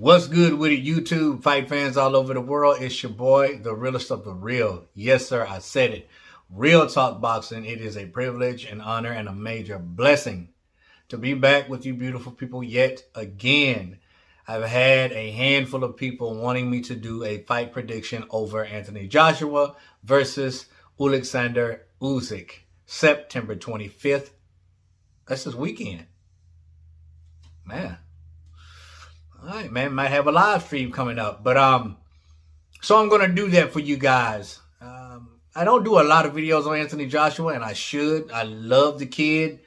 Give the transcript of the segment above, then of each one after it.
What's good with it, YouTube fight fans all over the world? It's your boy, the realest of the real. Yes, sir, I said it. Real Talk Boxing. It is a privilege, an honor, and a major blessing to be back with you beautiful people yet again. I've had a handful of people wanting me to do a fight prediction over Anthony Joshua versus Oleksandr Usyk, September 25th. That's this weekend. Man. All right, man, might have a live stream coming up. But so I'm going to do that for you guys. I don't do a lot of videos on Anthony Joshua, and I should. I love the kid.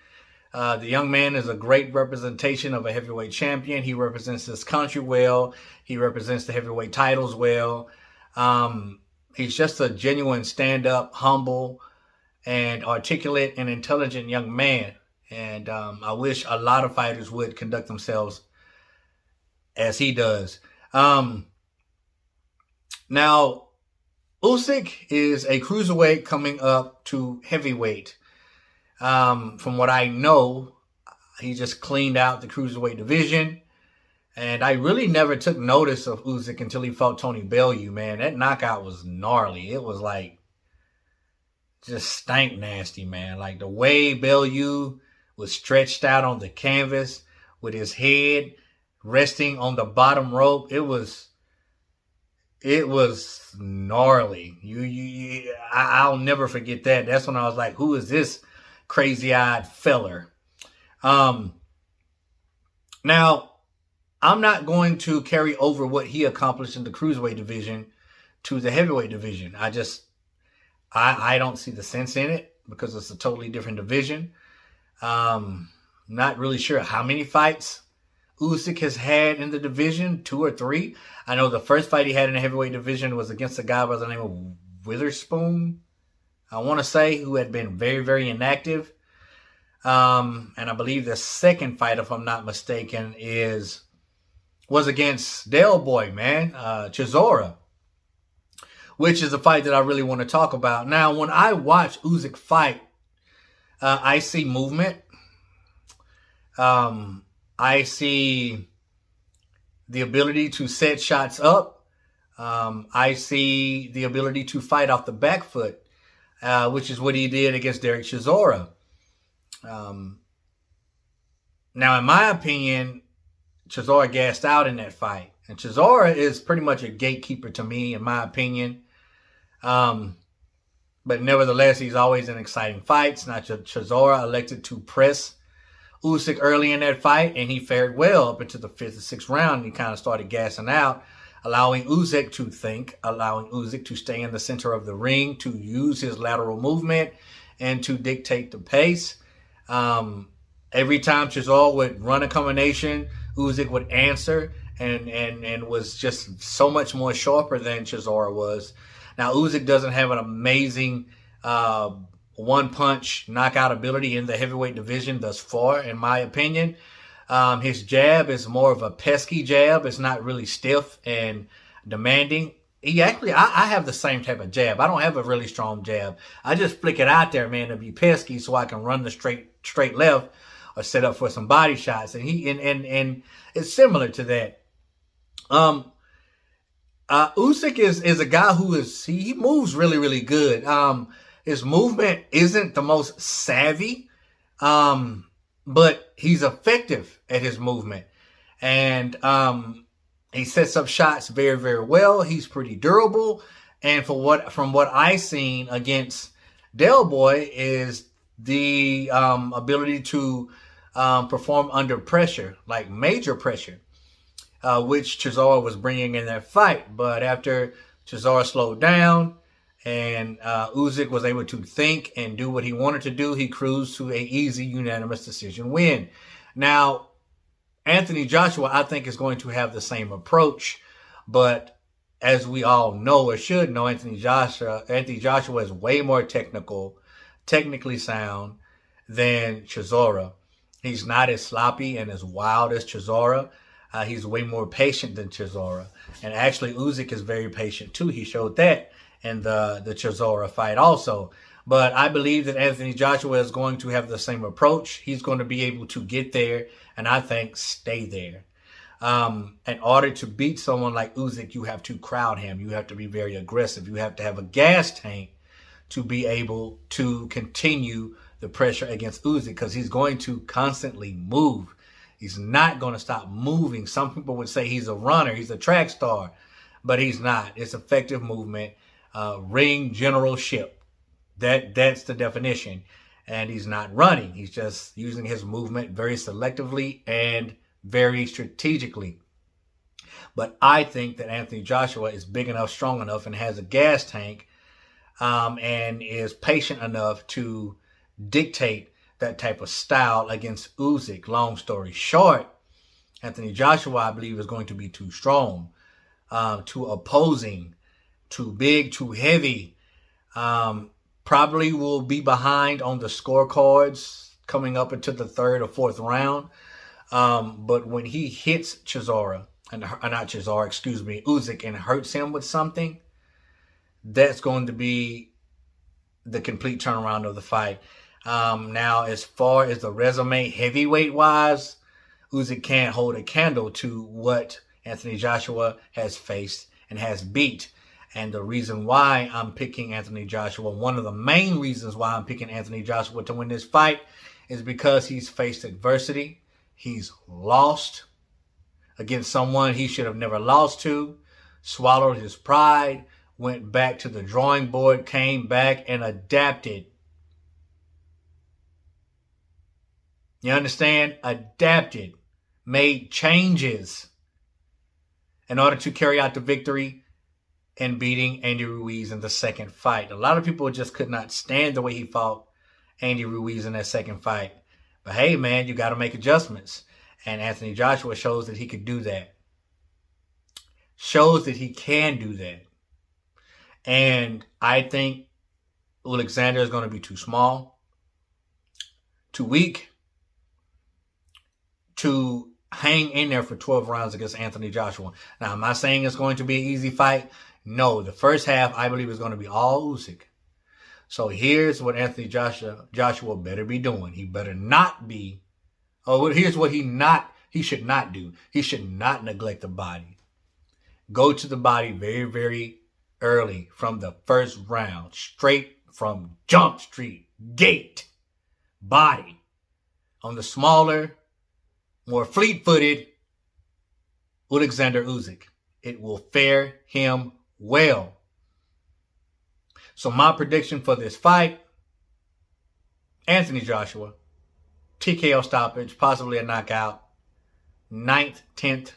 The young man is a great representation of a heavyweight champion. He represents his country well. He represents the heavyweight titles well. He's just a genuine stand-up, humble, and articulate and intelligent young man. And I wish a lot of fighters would conduct themselves as he does. Now, Usyk is a cruiserweight coming up to heavyweight. From what I know, he just cleaned out the cruiserweight division. And I really never took notice of Usyk until he fought Tony Bellew, man. That knockout was gnarly. It was like, just stank nasty, man. Like the way Bellew was stretched out on the canvas with his head resting on the bottom rope. It was gnarly. I'll never forget that. That's when I was like, who is this crazy-eyed feller? Now, I'm not going to carry over what he accomplished in the cruiserweight division to the heavyweight division. I don't see the sense in it because it's a totally different division. Not really sure how many fights Usyk has had in the division, 2 or 3. I know the first fight he had in the heavyweight division was against a guy by the name of Witherspoon, I want to say, who had been very, very inactive. And I believe the second fight, if I'm not mistaken, was against Del Boy, man, Chisora, which is a fight that I really want to talk about. Now, when I watch Usyk fight, I see movement. I see the ability to set shots up. I see the ability to fight off the back foot, which is what he did against Derek Chisora. Now, in my opinion, Chisora gassed out in that fight. And Chisora is pretty much a gatekeeper to me, in my opinion. But nevertheless, he's always in exciting fights. Now, Chisora elected to press Usyk early in that fight, and he fared well up into the 5th or 6th round. He kind of started gassing out, allowing Usyk to think, allowing Usyk to stay in the center of the ring, to use his lateral movement, and to dictate the pace. Every time Chisora would run a combination, Usyk would answer and was just so much more sharper than Chisora was. Now, Usyk doesn't have an amazing one-punch knockout ability in the heavyweight division thus far, in my opinion. His jab is more of a pesky jab. It's not really stiff and demanding. I have the same type of jab. I don't have a really strong jab. I just flick it out there, man, to be pesky so I can run the straight left or set up for some body shots. And and it's similar to that. Usyk is a guy who he moves really, really good. His movement isn't the most savvy, but he's effective at his movement. And he sets up shots very, very well. He's pretty durable. And from what I've seen against Del Boy is the ability to perform under pressure, like major pressure, which Chisora was bringing in that fight. But after Chisora slowed down, and Usyk was able to think and do what he wanted to do, he cruised to an easy, unanimous decision win. Now, Anthony Joshua, I think, is going to have the same approach. But as we all know or should know, Anthony Joshua is way more technically sound than Chisora. He's not as sloppy and as wild as Chisora. He's way more patient than Chisora. And actually, Usyk is very patient, too. He showed that in the Chisora fight also. But I believe that Anthony Joshua is going to have the same approach. He's going to be able to get there and I think stay there. In order to beat someone like Usyk, you have to crowd him. You have to be very aggressive. You have to have a gas tank to be able to continue the pressure against Usyk, because he's going to constantly move. He's not going to stop moving. Some people would say he's a runner, he's a track star, but he's not. It's effective movement, ring generalship. That's the definition. And he's not running. He's just using his movement very selectively and very strategically. But I think that Anthony Joshua is big enough, strong enough, and has a gas tank, and is patient enough to dictate that type of style against Usyk. Long story short, Anthony Joshua, I believe, is going to be too strong, too opposing, too big, too heavy. Probably will be behind on the scorecards coming up into the third or fourth round. But when he hits Chisora, Usyk, and hurts him with something, that's going to be the complete turnaround of the fight. Now, as far as the resume heavyweight-wise, Usyk can't hold a candle to what Anthony Joshua has faced and has beat. And the reason why I'm picking Anthony Joshua, one of the main reasons why I'm picking Anthony Joshua to win this fight, is because he's faced adversity. He's lost against someone he should have never lost to, swallowed his pride, went back to the drawing board, came back and adapted. You understand? Adapted, made changes in order to carry out the victory and beating Andy Ruiz in the second fight. A lot of people just could not stand the way he fought Andy Ruiz in that second fight. But hey, man, you got to make adjustments. And Anthony Joshua shows that he could do that. Shows that he can do that. And I think Oleksandr is going to be too small, too weak to hang in there for 12 rounds against Anthony Joshua. Now, am I saying it's going to be an easy fight? No. The first half, I believe, is going to be all Usyk. So here's what Anthony Joshua better be doing. He better not be. Here's what he should not do. He should not neglect the body. Go to the body very, very early from the first round. Straight from Jump Street. Gate. Body. On the smaller, more fleet-footed Oleksandr Usyk. It will fare him well. So my prediction for this fight, Anthony Joshua, TKO stoppage, possibly a knockout, 9th, 10th,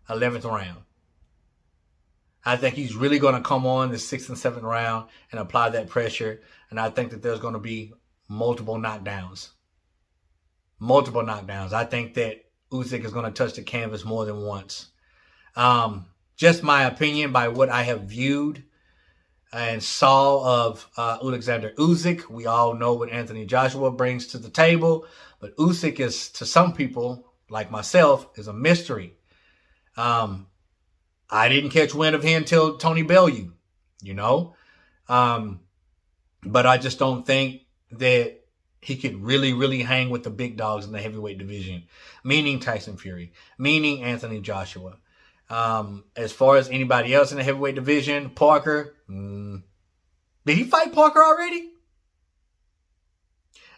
11th round. I think he's really going to come on the 6th and 7th round and apply that pressure. And I think that there's going to be multiple knockdowns. Multiple knockdowns. I think that Usyk is going to touch the canvas more than once. Just my opinion by what I have viewed and saw of Oleksandr Usyk. We all know what Anthony Joshua brings to the table, but Usyk is, to some people like myself, is a mystery. I didn't catch wind of him until Tony Bellew, but I just don't think that he could really, really hang with the big dogs in the heavyweight division, meaning Tyson Fury, meaning Anthony Joshua. As far as anybody else in the heavyweight division, Parker, did he fight Parker already?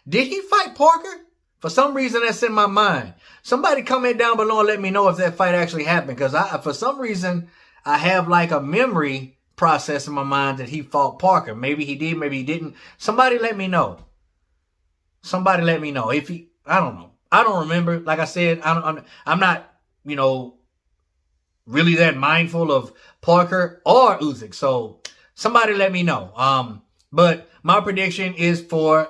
Did he fight Parker? For some reason, that's in my mind. Somebody comment down below and let me know if that fight actually happened, because for some reason, I have like a memory process in my mind that he fought Parker. Maybe he did, maybe he didn't. Somebody let me know. Somebody let me know. If he, I don't know. I don't remember. Like I said, I'm not, really that mindful of Parker or Usyk. So somebody let me know. But my prediction is for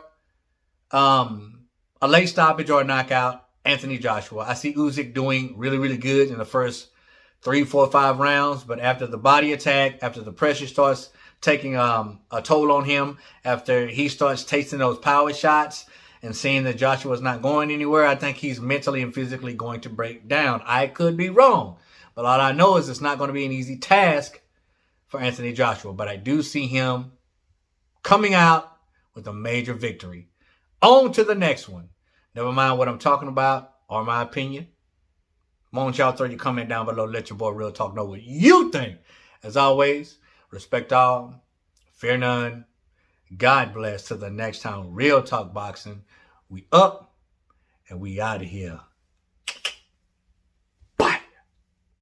a late stoppage or a knockout, Anthony Joshua. I see Usyk doing really, really good in the first 3, 4, 5 rounds. But after the body attack, after the pressure starts taking a toll on him, after he starts tasting those power shots and seeing that Joshua's not going anywhere, I think he's mentally and physically going to break down. I could be wrong. But all I know is it's not going to be an easy task for Anthony Joshua. But I do see him coming out with a major victory. On to the next one. Never mind what I'm talking about or my opinion. Come on, y'all, throw your comment down below. Let your boy Real Talk know what you think. As always, respect all, fear none. God bless. Till the next time, Real Talk Boxing. We up and we out of here.